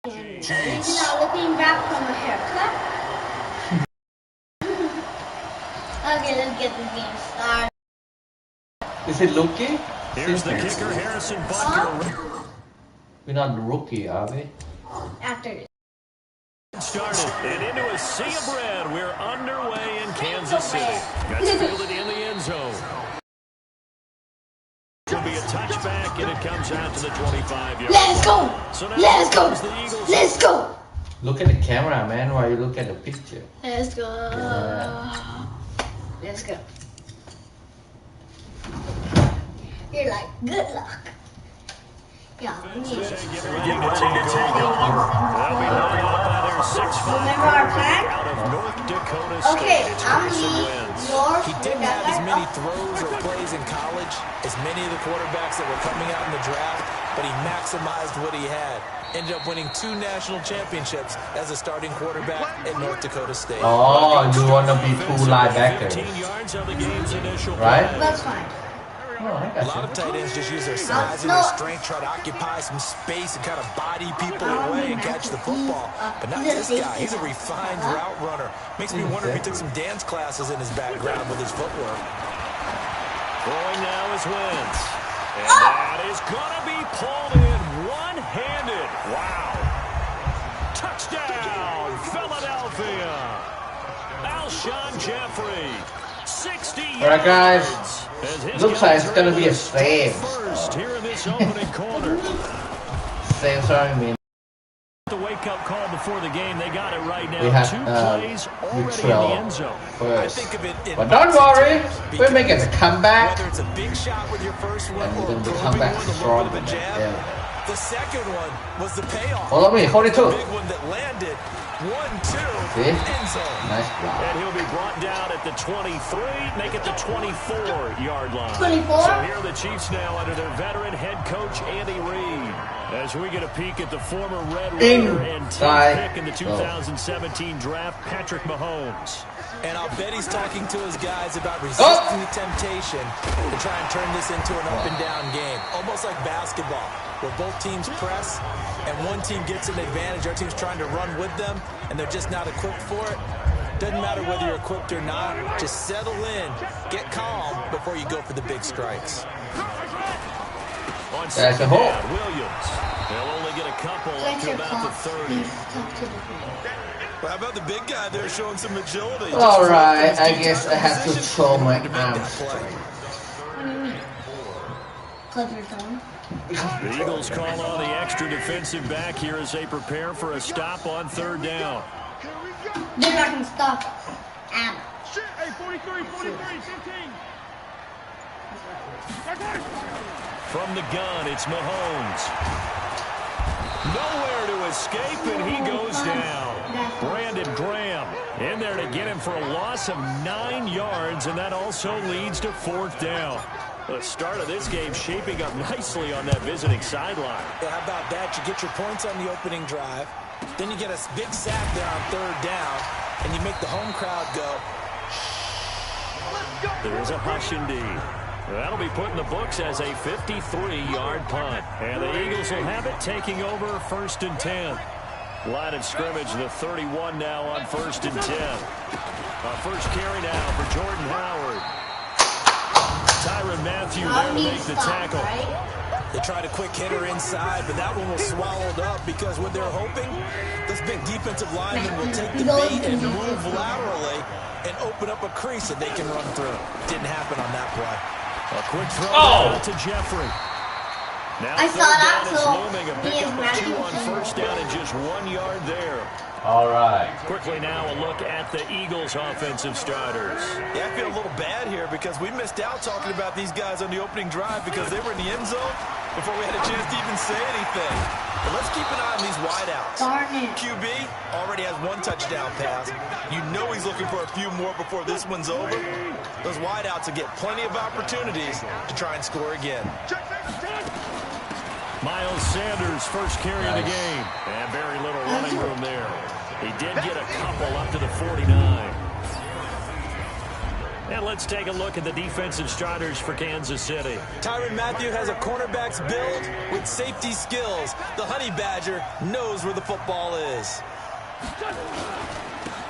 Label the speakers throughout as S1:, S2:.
S1: Now looking back from a haircut. Okay, let's get the game started.
S2: Is it Lucky?
S3: Here's the kicker, Harrison Butker.
S2: We're not the rookie, are we?
S1: After this.
S3: Started and into a sea of red. We're underway in Kansas City. That's fielded in the end zone. It'll be a touchback, and it comes out to the 25-yard.
S1: Let's go!
S3: So
S1: Let's go! Let's go!
S2: Look at the camera, man, while you look at the picture.
S1: Let's go.
S2: Yeah.
S1: Let's go. You're like, good luck. Yeah,
S3: They'll be knocked out by their 6'5"
S1: remember our plan?
S3: out of North Dakota State.
S1: Okay,
S3: It's
S1: I'm
S3: Carson
S1: me.
S3: Wentz.
S1: Yours.
S4: He didn't have as many throws or plays in college as many of the quarterbacks that were coming out in the draft, but he maximized what he had. Ended up winning 2 national championships as a starting quarterback at North Dakota State.
S2: Oh, you want to be 2 linebackers,
S3: 15 yards on the game's initial
S2: right?
S3: play.
S1: That's fine.
S2: Oh, I
S4: A
S2: got
S4: lot
S2: you.
S4: of tight ends just use their size and their strength, try to occupy some space and kind of body people away and catch the football. But not this guy. He's a refined route runner. Makes me wonder if he took some dance classes in his background with his footwork.
S3: Throwing now is Wentz. And that is going to be pulled in one-handed. Wow. Touchdown, Philadelphia. Alshon Jeffrey, 60 yards.
S2: Alright, guys. Looks like it's going to be a save.
S3: First here in this opening quarter.
S2: Save, sorry, I mean.
S3: The wake-up call before the game. They got it right now.
S2: We have
S3: 2 plays already in the end zone.
S2: first.
S4: I think of it in
S2: But don't worry, we're making a comeback.
S4: Whether it's a big shot with your first one
S2: And we're
S4: or
S2: going to
S4: probing
S2: come back
S4: one with a
S2: strong.
S4: little bit of a jab.
S2: Yeah.
S4: The second one was the payoff.
S2: Follow me, 42.
S4: Big one that landed. 1-2.
S2: See?
S4: End zone.
S2: Nice block.
S3: And he'll be brought down at the 23, make it the 24-yard line.
S1: 24?
S3: So here are the Chiefs now under their veteran head coach, Andy Reid. As we get a peek at the former Red Raider and 10th pick in the 2017 draft, Patrick Mahomes.
S4: And I'll bet he's talking to his guys about resisting the temptation to try and turn this into an up-and-down game. Almost like basketball, where both teams press, and one team gets an advantage. Our team's trying to run with them, and they're just not equipped for it. Doesn't matter whether you're equipped or not. Just settle in, get calm before you go for the big strikes.
S3: On
S2: That's a hole.
S3: down, Williams. They'll only get a couple up to about the 30.
S4: How about the big guy there showing some agility?
S2: Alright, I guess I have to throw my arms.
S1: What do you mean? Clip your phone.
S3: The Eagles call on the extra defensive back here as they prepare for a stop on 3rd down.
S1: They're not going to stop Adam.
S5: Hey, 43, 15.
S3: From the gun, it's Mahomes. Nowhere to escape, and he goes down. Brandon Graham in there to get him for a loss of 9 yards, and that also leads to 4th down. The start of this game shaping up nicely on that visiting sideline.
S4: Yeah, how about that? You get your points on the opening drive, then you get a big sack there on 3rd down, and you make the home crowd go.
S3: There is a hush indeed. That'll be put in the books as a 53-yard punt. And the Eagles will have it taking over 1st and 10. Line of scrimmage, the 31 now on 1st and 10. First carry now for Jordan Howard. Tyrann Mathieu there to make the tackle.
S4: They tried a quick hitter inside, but that one was swallowed up because what they're hoping, those big defensive linemen will take the bait and move laterally and open up a crease that they can run through. Didn't happen on that play.
S3: A quick throw out to Jeffrey. Now
S1: I saw that,
S3: is
S1: so
S3: looming. A
S1: he is
S3: pickup of 2 on 1st down and just 1 yard there.
S2: Alright.
S3: Quickly now a look at the Eagles' offensive starters.
S4: Yeah, I feel a little bad here because we missed out talking about these guys on the opening drive because they were in the end zone before we had a chance to even say anything. But let's keep an eye on these wideouts.
S1: Darn it.
S4: QB already has 1 touchdown pass. You know he's looking for a few more before this one's over. Those wideouts will get plenty of opportunities to try and score again.
S3: Miles Sanders, first carry of the game. And very little running room there. He did get a couple up to the 49. And let's take a look at the defensive starters for Kansas City.
S4: Tyrann Mathieu has a cornerback's build with safety skills. The Honey Badger knows where the football is.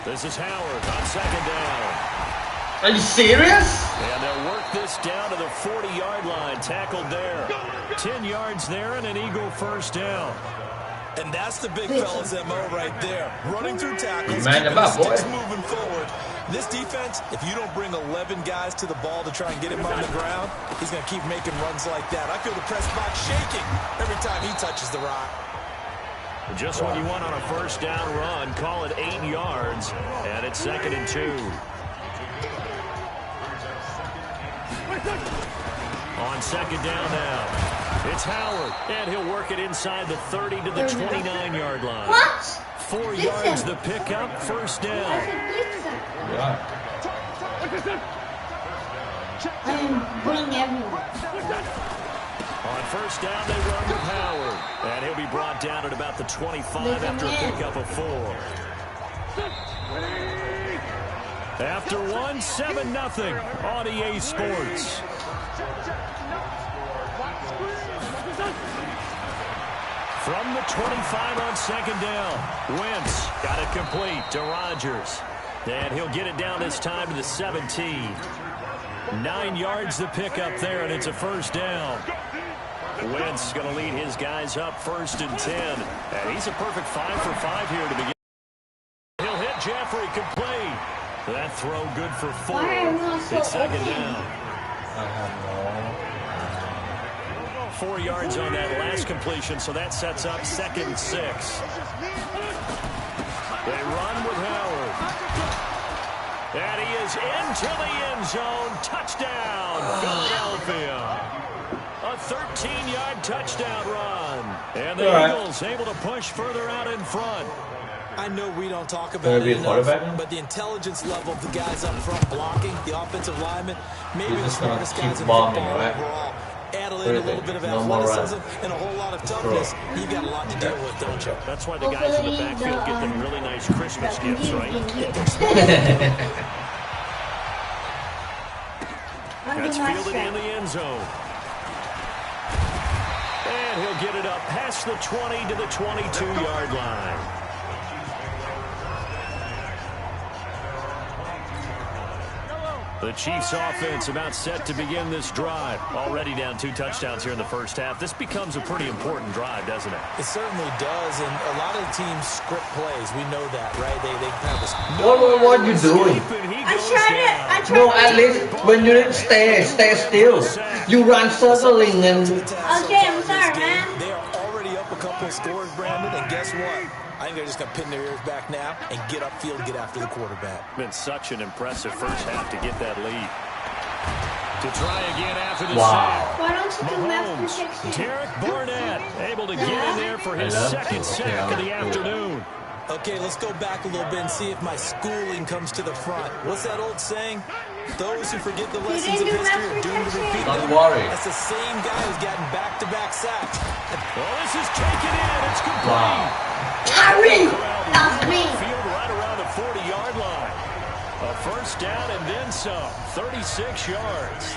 S3: This is Howard on second down.
S2: Are you serious?
S3: And they'll work this down to the 40-yard line. Tackled there. 10 yards there and an Eagle first down.
S4: And that's the big fella's MO right there. Running through tackles,
S2: Man,
S4: keeping
S2: about,
S4: the sticks
S2: boy.
S4: moving forward. This defense, if you don't bring 11 guys to the ball to try and get him on the ground, he's going to keep making runs like that. I feel the press box shaking every time he touches the rock.
S3: Just what you want on a first down run. Call it 8 yards. And it's 2nd and 2. On second down now. It's Howard. And he'll work it inside the 30 to the 29-yard line.
S1: What?
S3: 4 yards the pickup. First down.
S2: Yeah.
S1: I am bring everyone.
S3: On first down, they run with Howard. And he'll be brought down at about the 25 after a pickup of 4. After 1, 7-0 on EA Sports. From the 25 on second down, Wentz got it complete to Rodgers. And he'll get it down this time to the 17. 9 yards the pickup there, and it's a first down. Wentz going to lead his guys up 1st and 10. And he's a perfect 5 for 5 here to begin. He'll hit Jeffrey complete. That throw good for 4. It's second down. 4 yards on that last completion, so that sets up 2nd and 6. They run with Howard. And he is into the end zone. Touchdown, Philadelphia. A 13-yard touchdown run. And the Eagles able to push further out in front.
S4: I know we don't talk about it enough, but the intelligence level of the guys up front blocking, the offensive linemen, maybe the smartest guys in football overall. Add in a little bit of athleticism and a whole lot of toughness. You got a lot to deal with, don't you?
S3: That's why the guys in the backfield get them really nice Christmas gifts, right? That's fielded in the end zone. And he'll get it up past the 20 to the 22-yard line. The Chiefs offense about set to begin this drive. Already down 2 touchdowns here in the first half. This becomes a pretty important drive, doesn't it?
S4: It certainly does, and a lot of the teams script plays. We know that, right? They have this.
S2: What are you doing?
S1: I tried it.
S2: No, at least when you stay still. You run circling and...
S1: Okay, I'm sorry, man.
S4: They are already up a couple of scores, Brandon, and guess what? I think they're just going to pin their ears back now and get upfield and get after the quarterback.
S3: Been such an impressive first half to get that lead. To try again after the
S1: Why don't you do
S3: Mahomes,
S1: math protection?
S3: Derek Barnett, able to get in there for his second sack of the afternoon.
S4: Okay, let's go back a little bit and see if my schooling comes to the front. What's that old saying? Those who forget the lessons of history are doomed to repeat them.
S2: Don't worry.
S4: That's the same guy who's gotten back-to-back sacks.
S3: Well, this is taken in. It's complete.
S2: Wow.
S1: Harry! That's me.
S3: Field right around the 40-yard line. A first down and then some. 36 yards.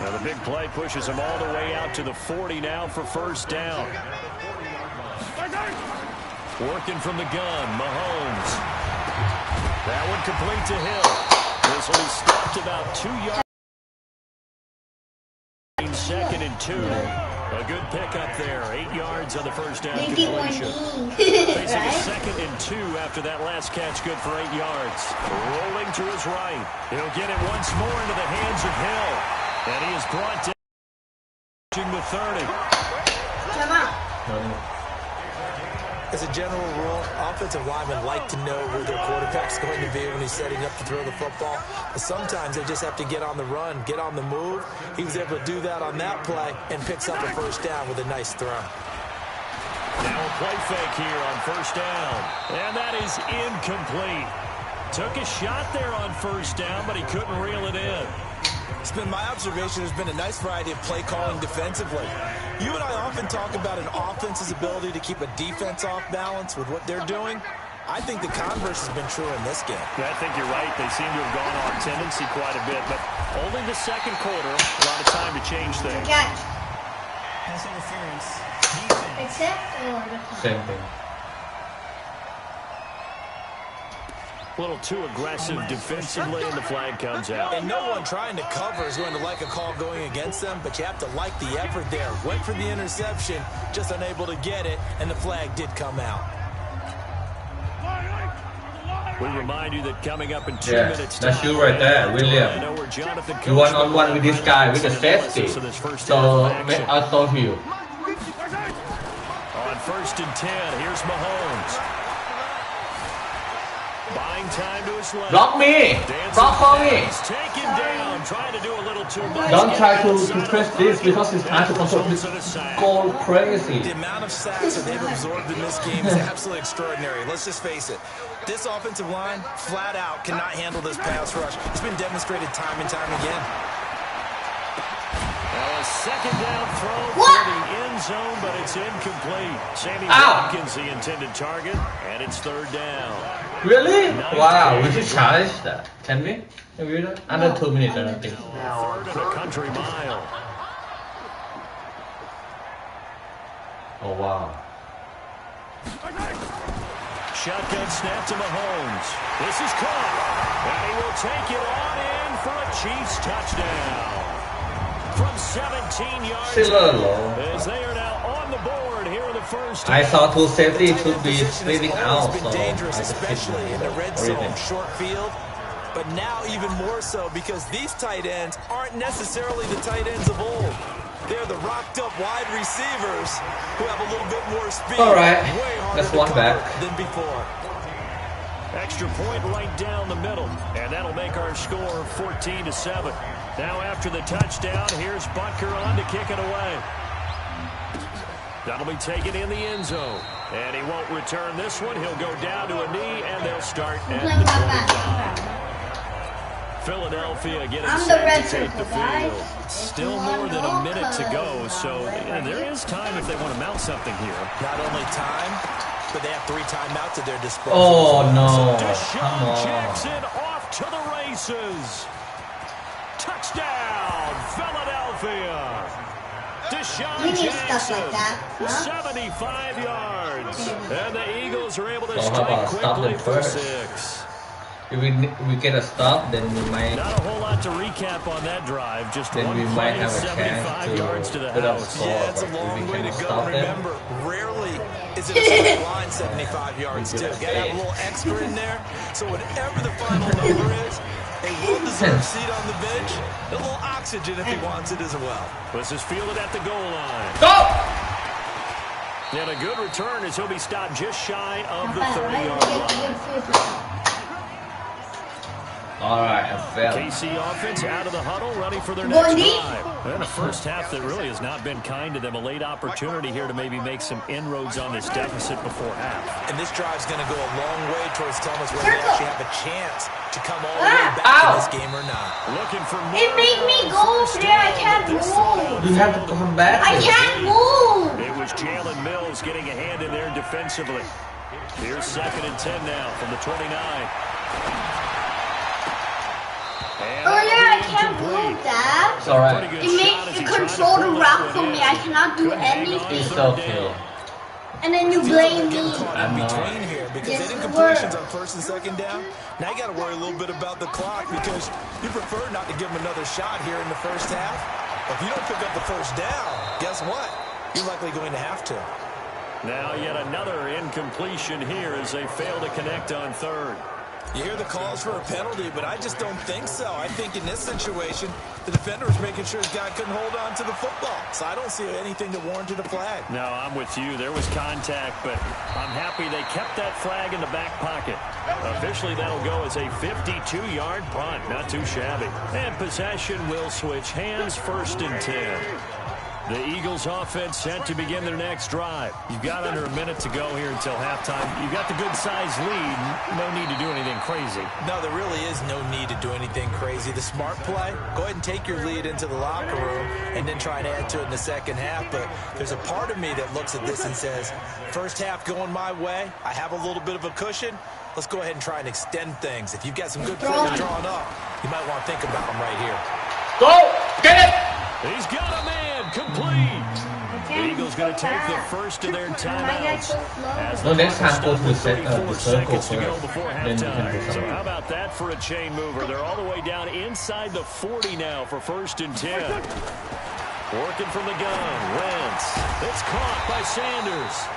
S3: Now the big play pushes him all the way out to the 40 now for first down. Working from the gun, Mahomes. That one complete to Hill. This will be stopped about 2 yards. 2nd and 2. A good pickup there. 8 yards on the first down completion. Facing a 2nd and 2 after that last catch. Good for 8 yards. Rolling to his right. He'll get it once more into the hands of Hill. And he is brought down to the 30.
S1: Come on.
S4: As a general rule, offensive linemen like to know where their quarterback's going to be when he's setting up to throw the football. But sometimes they just have to get on the run, get on the move. He was able to do that on that play and picks up a first down with a nice throw.
S3: Now a play fake here on first down. And that is incomplete. Took a shot there on first down, but he couldn't reel it in.
S4: It's been my observation there's been a nice variety of play calling defensively. You and I often talk about an offense's ability to keep a defense off balance with what they're doing. I think the converse has been true in this game.
S3: Yeah, I think you're right. They seem to have gone off tendency quite a bit, but only the second quarter. A lot of time to change things.
S1: Catch.
S6: Pass interference. Defense.
S1: Except for the
S2: Same thing.
S3: A little too aggressive defensively, and the flag comes out.
S4: And no one trying to cover is going to like a call going against them, but you have to like the effort there. Went for the interception, just unable to get it, and the flag did come out.
S3: We remind you that coming up in 2
S2: Yeah,
S3: minutes.
S2: that's you right there, William.
S3: I know where Jonathan
S2: You one-on-one with this guy with the safety. So make auto heal.
S3: On 1st and 10, here's Mahomes. Buying time to his left.
S2: Block me! Block for me!
S3: He's taken down, trying to do a little too much.
S2: Don't try to press this because it's hard to control. This go crazy.
S4: The amount of sacks that they've absorbed in this game is absolutely extraordinary. Let's just face it. This offensive line, flat out, cannot handle this pass rush. It's been demonstrated time and time again.
S3: Now a second down throw for the end zone, but it's incomplete. Sammy Watkins the intended target, and it's 3rd down.
S2: Really? Wow, we should challenge that. Can we? Can we do that? Under 2 minutes, I think.
S3: 3rd and a country mile.
S2: Oh, wow.
S3: Shotgun snap to Mahomes. This is caught. And he will take it on in for a Chiefs touchdown. From 17 yards as they are now on the board here in the first.
S2: I saw two safety should be splitting out.
S4: It's been dangerous, especially in the red zone, short field. But now even more so because these tight ends aren't necessarily the tight ends of old. They're the rocked-up wide receivers who have a little bit more speed.
S2: All right,
S4: way
S2: that's
S4: harder
S2: one
S4: to
S2: back
S4: cover than before.
S3: Extra point right down the middle, and that'll make our score 14-7. Now after the touchdown, here's Butker on to kick it away. That'll be taken in the end zone, and he won't return this one. He'll go down to a knee, and they'll start at the 25. Philadelphia getting set to take the field. Still more than a minute to go, so there is time if they want to mount something here.
S4: Not only time, but they have 3 timeouts at their disposal.
S2: Oh, no.
S3: So Deshaun Jackson off to the races. Touchdown, Philadelphia. Deshaun Jackson, 75 yards. And the Eagles are able to strike quickly for 6.
S2: If we get a stop, then we might.
S3: Not a whole lot to recap on that drive. Just
S2: then
S3: one
S2: we
S3: play,
S2: might have a
S3: 75 yards to the house.
S4: Yeah, it's a long way to go. Remember, rarely is it a straight line 75 yards too. Got to have a little extra in there. So whatever the final number is, a well-deserved seat on the bench, a little oxygen if he wants it as well.
S3: This is fielded at the goal line.
S2: Go!
S3: And a good return as he'll be stopped just shy of the 30-yard line.
S2: All right, I fell.
S3: KC offense out of the huddle, ready for their next drive. And a first half that really has not been kind to them. A late opportunity here to maybe make some inroads on this deficit before half.
S4: And this drive's going to go a long way towards telling us whether they actually have a chance to come all the way back in this game or not.
S3: Looking for more.
S1: It made me go over there. I can't move.
S2: You have to come back.
S1: I can't move.
S3: It was Jalen Mills getting a hand in there defensively. Here's 2nd and 10 now from the 29.
S1: Earlier, I can't move that.
S2: It's all right.
S1: It makes the controller route for me. I cannot do anything.
S2: It's okay.
S1: And then you blame me.
S4: I'm between here because they didn't incompletions on 1st and 2nd down. Now you got to worry a little bit about the clock because you prefer not to give them another shot here in the first half. If you don't pick up the first down, guess what? You're likely going to have to.
S3: Now yet another incompletion here as they fail to connect on 3rd.
S4: You hear the calls for a penalty, but I just don't think so. I think in this situation, the defender was making sure his guy couldn't hold on to the football. So I don't see anything that warranted a flag.
S3: No, I'm with you. There was contact, but I'm happy they kept that flag in the back pocket. Officially, that'll go as a 52-yard punt. Not too shabby. And possession will switch hands, 1st and 10. The Eagles offense set to begin their next drive. You've got under a minute to go here until halftime. You've got the good-sized lead. No need to do anything crazy.
S4: No, there really is no need to do anything crazy. The smart play, go ahead and take your lead into the locker room and then try and add to it in the second half. But there's a part of me that looks at this and says, first half going my way, I have a little bit of a cushion. Let's go ahead and try and extend things. If you've got some good plays drawn up, you might want to think about them right here.
S2: Go! Get it!
S3: He's got a man complete. The Eagles going to take the first of their timeouts.
S2: No, next time go to set the circle
S3: To go before
S2: first. Then you can do
S3: halftime. So
S2: something.
S3: how about that for a chain mover? They're all the way down inside the 40 now for 1st and 10. Working from the gun, Wentz. It's caught by Sanders.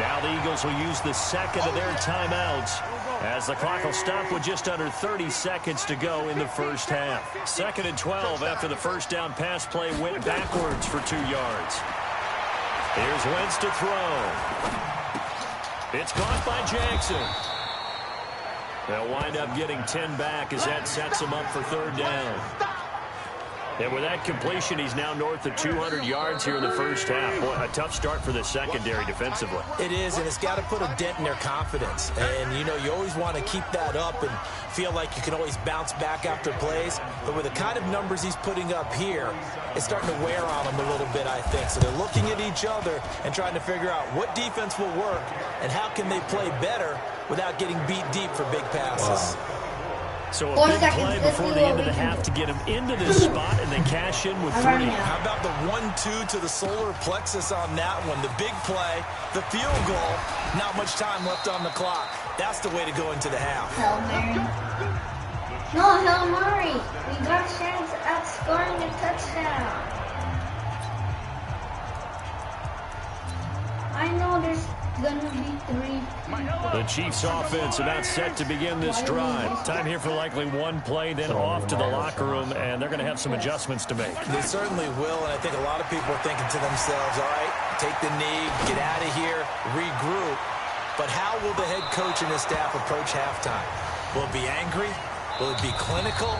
S3: Now the Eagles will use the second of their timeouts as the clock will stop with just under 30 seconds to go in the first half. 2nd and 12 after the first down pass play went backwards for 2 yards. Here's Wentz to throw. It's caught by Jackson. They'll wind up getting 10 back as that sets them up for 3rd down. And with that completion, he's now north of 200 yards here in the first half. Boy, a tough start for the secondary defensively.
S4: It is, and it's got to put a dent in their confidence. And, you know, you always want to keep that up and feel like you can always bounce back after plays. But with the kind of numbers he's putting up here, it's starting to wear on them a little bit, I think. So they're looking at each other and trying to figure out what defense will work and how can they play better without getting beat deep for big passes.
S2: Wow.
S3: So a big play before the end of the half to get him into this spot, and they cash in with 3.
S4: How about the 1-2 to the solar plexus on that one? The big play, the field goal, not much time left on the clock. That's the way to go into the half.
S1: Hail Mary. No, Hail Mary. We got a chance at scoring a touchdown. I know there's gonna be 3.
S3: The Chiefs offense about set to begin this drive. Time here for likely one play, then off to the locker room, and they're going to have some adjustments to make.
S4: They certainly will, and I think a lot of people are thinking to themselves, all right, take the knee, get out of here, regroup. But how will the head coach and his staff approach halftime? Will it be angry? Will it be clinical?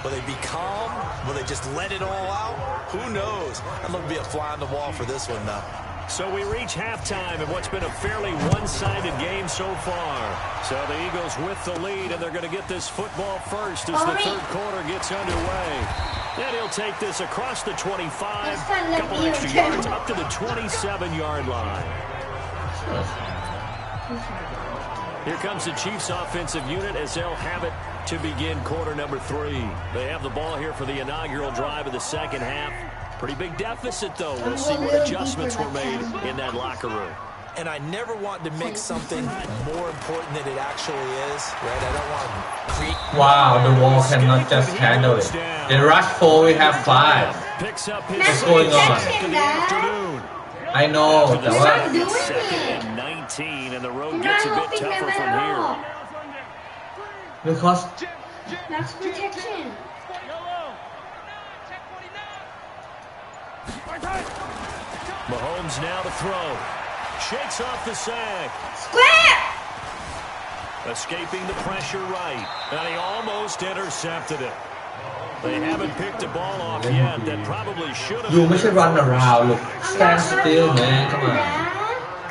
S4: Will they be calm? Will they just let it all out? Who knows? I'd love to be a fly on the wall for this one, though.
S3: So we reach halftime in what's been a fairly one-sided game so far. So the Eagles with the lead, and they're going to get this football first as the third quarter gets underway. Then he'll take this across the 25, a couple extra yards up to the 27-yard line. Here comes the Chiefs offensive unit as they'll have it to begin quarter number 3. They have the ball here for the inaugural drive of the second half. Pretty big deficit, though. We'll see what adjustments were made in that locker room.
S4: And I never want to make something more important than it actually is, right? I don't want to create...
S2: Wow, the wall cannot just handle it. They rush 4, we have 5.
S3: Picks up his
S2: What's going on?
S3: in the afternoon.
S2: I know,
S3: The
S2: but
S3: second and 19, and the road gets a bit tougher from here.
S2: because
S1: That's protection.
S3: Mahomes now to throw. Shakes off the sack.
S1: Square!
S3: Escaping the pressure right. And he almost intercepted it. They haven't picked a ball off yet that probably should have.
S2: you ไม่ใช่ run around look stand still man come on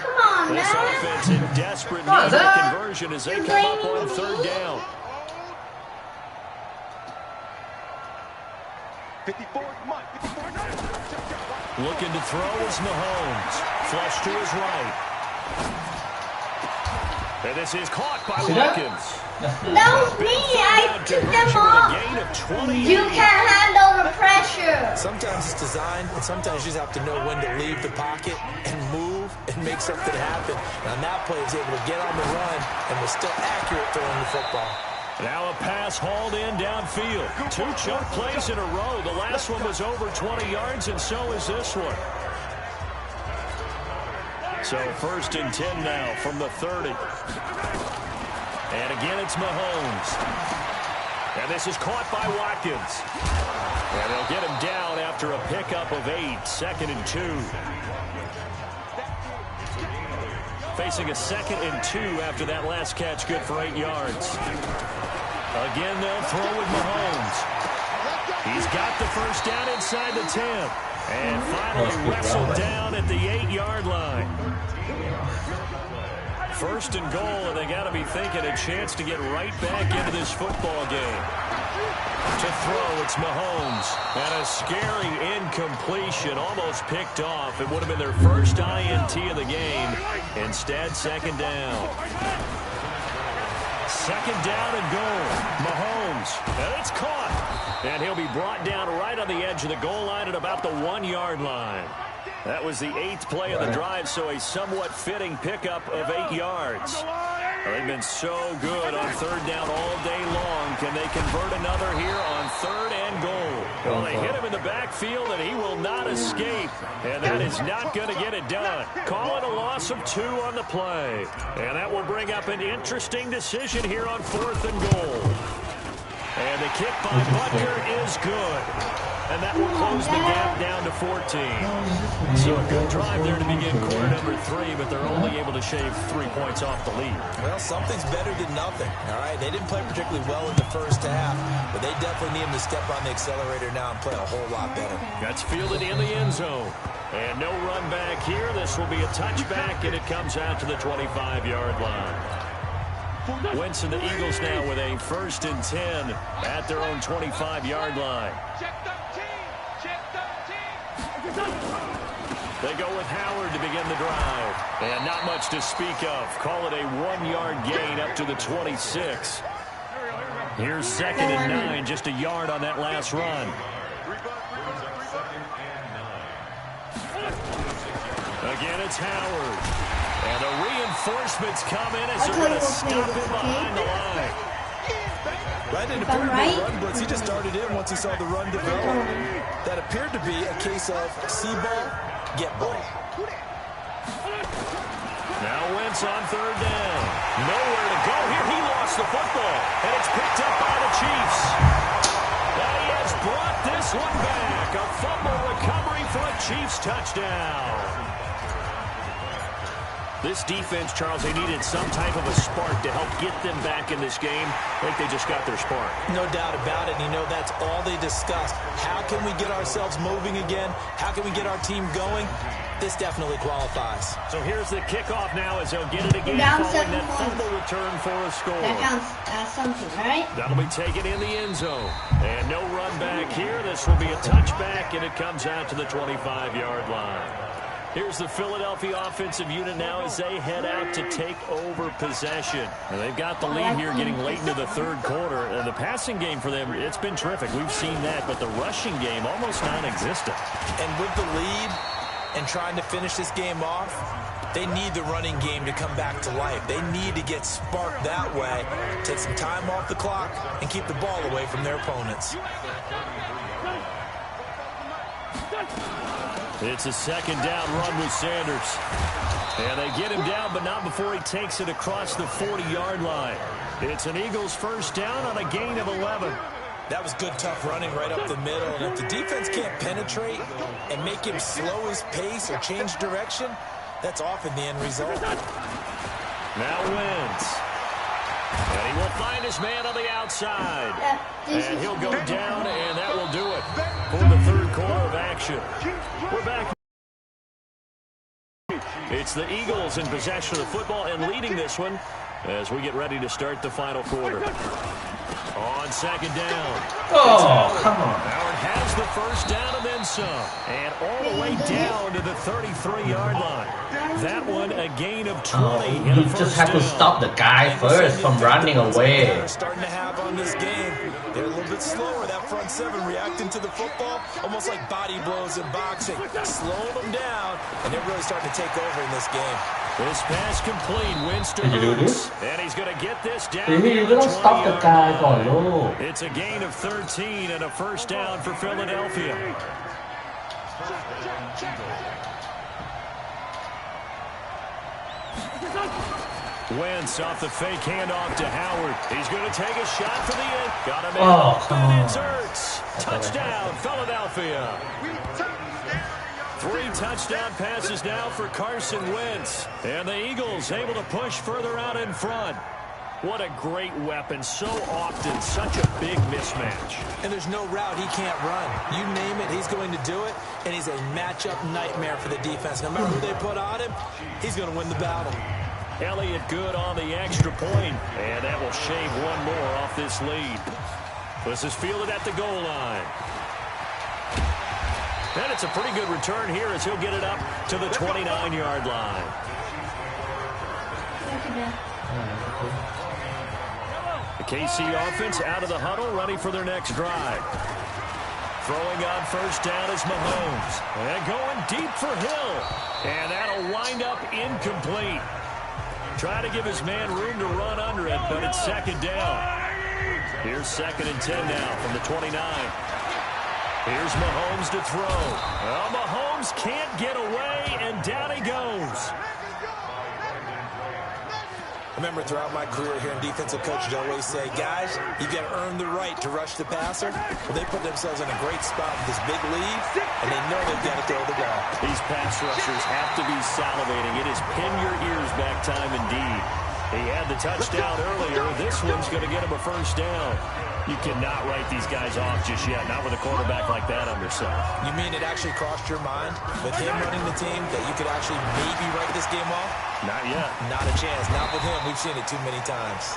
S1: Come on,
S3: This
S1: man.
S3: offense in desperate need of conversion as they come up on 3rd down.
S5: 54, come on, 54.
S3: Looking to throw is Mahomes. Flush to his right. And this is caught by
S2: See that?
S3: Watkins.
S1: That was me. I took them off.
S3: Gain of 20.
S1: You can't handle the pressure.
S4: Sometimes it's designed, and sometimes you just have to know when to leave the pocket and move and make something happen. And on that play, he was able to get on the run and was still accurate throwing the football.
S3: Now a pass hauled in downfield. 2 chunk plays in a row. The last one was over 20 yards, and so is this one. So 1st and 10 now from the 30. And again, it's Mahomes. And this is caught by Watkins. And they'll get him down after a pickup of 8. 2nd and 2. Facing a 2nd and 2 after that last catch, good for 8 yards. Again, they'll throw with Mahomes. He's got the first down inside the 10. And finally wrestled down at the 8-yard line. First and goal, and they got to be thinking a chance to get right back into this football game. To throw, it's Mahomes. And a scary incompletion, almost picked off. It would have been their first INT of the game. Instead, second down. Second down and goal. Mahomes. And it's caught. And he'll be brought down right on the edge of the goal line at about the 1-yard line. That was the 8th play of the drive, so a somewhat fitting pickup of 8 yards. They've been so good on third down all day long. Can they convert another here on third and goal? Well, they hit him in the backfield, and he will not escape. And that is not going to get it done. Call it a loss of 2 on the play. And that will bring up an interesting decision here on fourth and goal. And the kick by Butker is good. And that will close the gap down to 14. So a good drive there to begin quarter number 3, but they're only able to shave 3 points off the lead.
S4: Well, something's better than nothing, all right? They didn't play particularly well in the first half, but they definitely need him to step on the accelerator now and play a whole lot better.
S3: That's fielded in the end zone. And no run back here. This will be a touchback, and it comes out to the 25-yard line. Wentz and the Eagles now with a 1st and 10 at their own 25-yard line. They go with Howard to begin the drive. And not much to speak of. Call it a 1-yard gain up to the 26. Here's 2nd and 9, just a yard on that last run. Again, it's Howard. And the reinforcements come in as they're going to stop him behind the line.
S4: Brandon appeared to be a run blitz. He just started in once he saw the run develop. That appeared to be a case of see ball, get ball.
S3: Now Wentz on third down. Nowhere to go here. He lost the football. And it's picked up by the Chiefs. And he has brought this one back. A fumble recovery for a Chiefs touchdown. This defense, Charles, they needed some type of a spark to help get them back in this game. I think they just got their spark. No doubt about it. And you know, that's all they discussed. How can we get ourselves moving again? How can we get our team going? This definitely qualifies. So here's the kickoff now as they'll get it again following that fumble return for a score.
S1: That counts as something, right?
S3: That'll be taken in the end zone. And no run back here. This will be a touchback, and it comes out to the 25-yard line. Here's the Philadelphia offensive unit now as they head out to take over possession. And they've got the lead here getting late into the third quarter. And the passing game for them, it's been terrific. We've seen that, but the rushing game almost non-existent.
S4: And with the lead and trying to finish this game off, they need the running game to come back to life. They need to get sparked that way, take some time off the clock, and keep the ball away from their opponents.
S3: It's a second down run with Sanders. And they get him down, but not before he takes it across the 40-yard line. It's an Eagles first down on a gain of 11.
S4: That was good, tough running right up the middle. And if the defense can't penetrate and make him slow his pace or change direction, that's often the end result.
S3: Now Wentz. And he will find his man on the outside. And he'll go down, and that will do it for the third quarter of action. We're back. It's the Eagles in possession of the football and leading this one as we get ready to start the final quarter. On second down.
S2: Oh, come on.
S3: Howard has the first down and then some. And all the way down to the 33-yard line. That one a gain of 20.
S2: You just have to stop the guy first from running away.
S4: They're starting to have on this game. They're a little bit slower. That front seven reacting to the football, almost like body blows in boxing. Slowing them down, and they're really starting to take over in this game.
S3: This pass complete. Winston
S2: Did you do this?
S3: And he's going to get this down.
S2: You don't stop the guy, no.
S3: It's a gain of 13 and a first down for Philadelphia. Wentz off the fake handoff to Howard. He's going to take a shot for the end. Got him in.
S2: Oh, come on.
S3: Inserts. Touchdown, Philadelphia. 3 touchdown passes now for Carson Wentz. And the Eagles able to push further out in front. What a great weapon. So often, such a big mismatch.
S4: And there's no route he can't run. You name it, he's going to do it, and he's a matchup nightmare for the defense. No matter who they put on him, he's going to win the battle.
S3: Elliott good on the extra point, and that will shave one more off this lead. This is fielded at the goal line. And it's a pretty good return here as he'll get it up to the 29-yard line. The KC offense out of the huddle, ready for their next drive. Throwing on first down is Mahomes. And going deep for Hill. And that'll wind up incomplete. Trying to give his man room to run under it, but it's second down. Here's 2nd and 10 now from the 29. Here's Mahomes to throw. Well, Mahomes can't get away, and down he goes.
S4: I remember throughout my career here in defensive coaches always say, guys, you got to earn the right to rush the passer. Well, they put themselves in a great spot with this big lead, and they know they've got to throw the ball.
S3: These pass rushers have to be salivating. It is pin your ears back time indeed. He had the touchdown earlier. This one's going to get him a first down. You cannot write these guys off just yet, not with a quarterback like that under center.
S4: You mean it actually crossed your mind with him running the team that you could actually maybe write this game off?
S3: Not yet.
S4: Not a chance. Not with him. We've seen it too many times.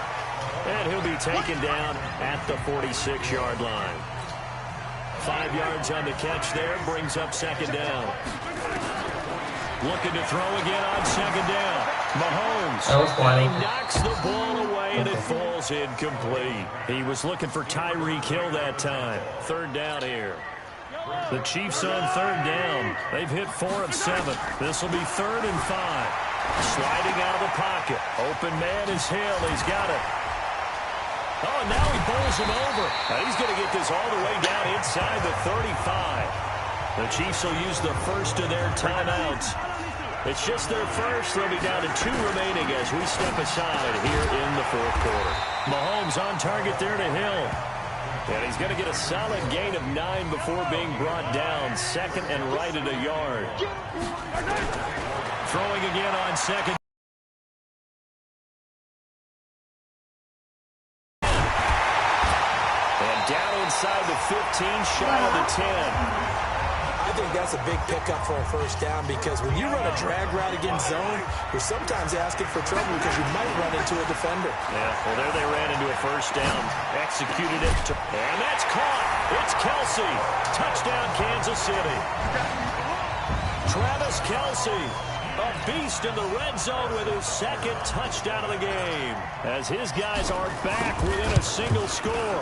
S3: And he'll be taken down at the 46-yard line. 5 yards on the catch there, brings up second down. Looking to throw again on second down. Mahomes. He knocks the ball away, and it falls incomplete. He was looking for Tyreek Hill that time. Third down here. The Chiefs on third down. They've hit 4 of 7. This will be 3rd and 5. Sliding out of the pocket. Open man is Hill. He's got it. Oh, and now he bowls him over. Now he's going to get this all the way down inside the 35. The Chiefs will use the first of their timeouts. It's just their first. They'll be down to 2 remaining as we step aside here in the 4th quarter. Mahomes on target there to Hill. And he's going to get a solid gain of 9 before being brought down. 2nd and right at a yard. Throwing again on second. And down inside the 15, shy of the 10.
S4: I think that's a big pickup for a first down because when you run a drag route against zone, you're sometimes asking for trouble because you might run into a defender.
S3: Yeah, well, there they ran into a first down. Executed it. And that's caught. It's Kelsey. Touchdown, Kansas City. Travis Kelsey, a beast in the red zone with his 2nd touchdown of the game. As his guys are back within a single score.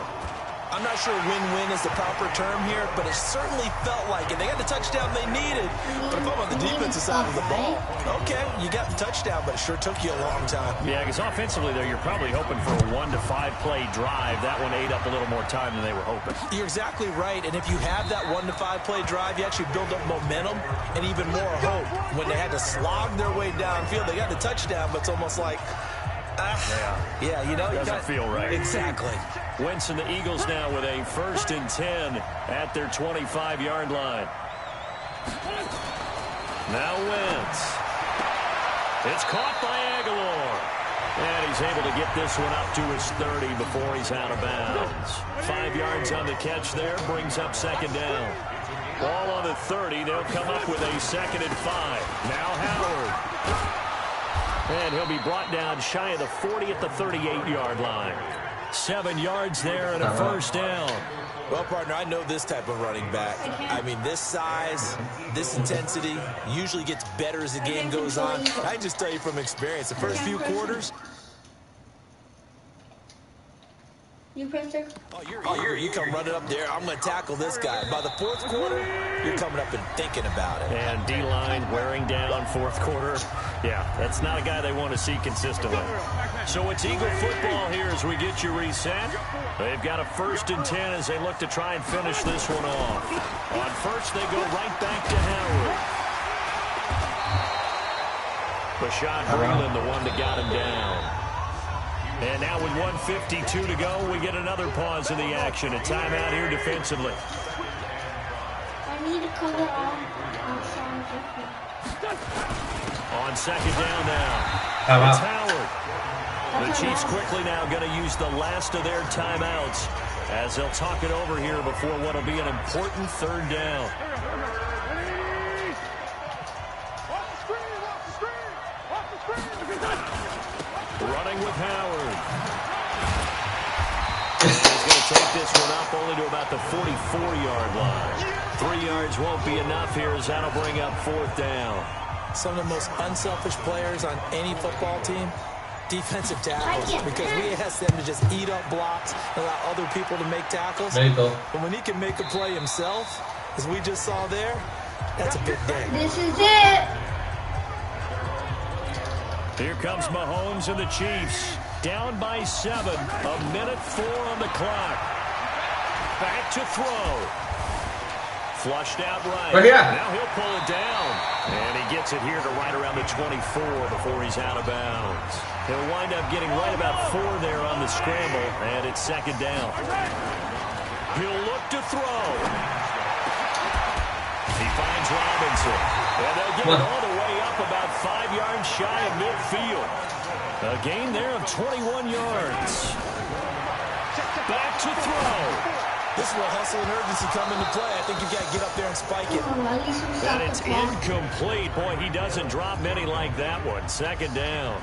S4: I'm not sure win-win is the proper term here, but it certainly felt like it. They got the touchdown they needed, but if I'm on the defensive side of the ball, okay, you got the touchdown, but it sure took you a long time.
S3: Yeah, because offensively, though, you're probably hoping for a 1 to 5 play drive. That one ate up a little more time than they were hoping.
S4: You're exactly right, and if you have that 1 to 5 play drive, you actually build up momentum and even more hope. When they had to slog their way downfield, they got the touchdown, but it's almost like, yeah, you know,
S3: doesn't feel right.
S4: Exactly.
S3: Wentz and the Eagles now with a 1st and 10 at their 25-yard line. Now Wentz. It's caught by Aguilar. And he's able to get this one up to his 30 before he's out of bounds. 5 yards on the catch there, brings up second down. Ball on the 30, they'll come up with a 2nd and 5. Now Howard. And he'll be brought down shy of the 40 at the 38-yard line. 7 yards there and a first down.
S4: Well, partner, I know this type of running back. I mean, this size, this intensity usually gets better as the game goes on. I just tell you from experience, the first few quarters.
S1: You printer?
S4: You come running up there. I'm going to tackle this guy. By the 4th quarter, you're coming up and thinking about it.
S3: And D-line wearing down 4th quarter. Yeah, that's not a guy they want to see consistently. So it's Eagle football here as we get you reset. They've got a 1st and 10 as they look to try and finish this one off. On first, they go right back to Howard. Bashaud Breeland, the one that got him down. And now with 1:52 to go, we get another pause in the action. A timeout here defensively.
S1: I need to cover on
S3: On second down now.
S2: How
S3: It's
S2: about?
S3: Howard. The Chiefs quickly now going to use the last of their timeouts as they'll talk it over here before what will be an important third down. Running with Howard. He's going to take this one up only to about the 44-yard line. 3 yards won't be enough here as that'll bring up fourth down.
S4: Some of the most unselfish players on any football team, defensive tackles, because we ask them to just eat up blocks and allow other people to make tackles.
S2: There you go.
S4: But when he can make a play himself, as we just saw there, that's a big day.
S1: This is it.
S3: Here comes Mahomes and the Chiefs. Down by 7. 1:04 on the clock. Back to throw. Flushed out right.
S2: Right here.
S3: Now he'll pull it down. And he gets it here to right around the 24 before he's out of bounds. He'll wind up getting right about 4 there on the scramble. And it's second down. He'll look to throw. He finds Robinson. And they'll get it all the way up about 5 yards shy of midfield. A gain there of 21 yards. Back to throw.
S4: This is where hustle and urgency come into play. I think you've got to get up there and spike it.
S3: And it's incomplete. Boy, he doesn't drop many like that one. Second down.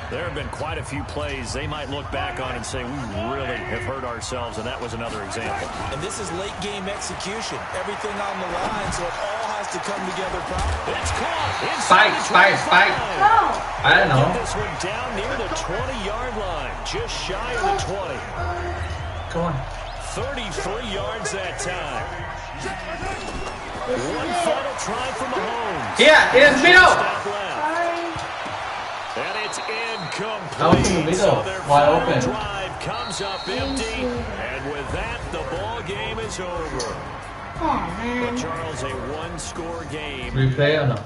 S3: There have been quite a few plays they might look back on and say, we really have hurt ourselves, and that was another example.
S4: And this is late game execution. Everything on the line, so it all has to come together properly.
S3: It's caught.
S2: Spike. I don't know.
S3: Get this one down near the 20-yard line. Just shy of the 20.
S2: Come on.
S3: 33 yards that time. One final try from Mahomes.
S2: Yeah, in the middle.
S3: And it's incomplete.
S2: That was in the middle.
S3: So their
S2: Wide
S3: final
S2: open.
S3: drive comes up empty. And with that, the ball game is over.
S1: Oh, man.
S3: But Charles, a one-score game.
S2: Replay or no?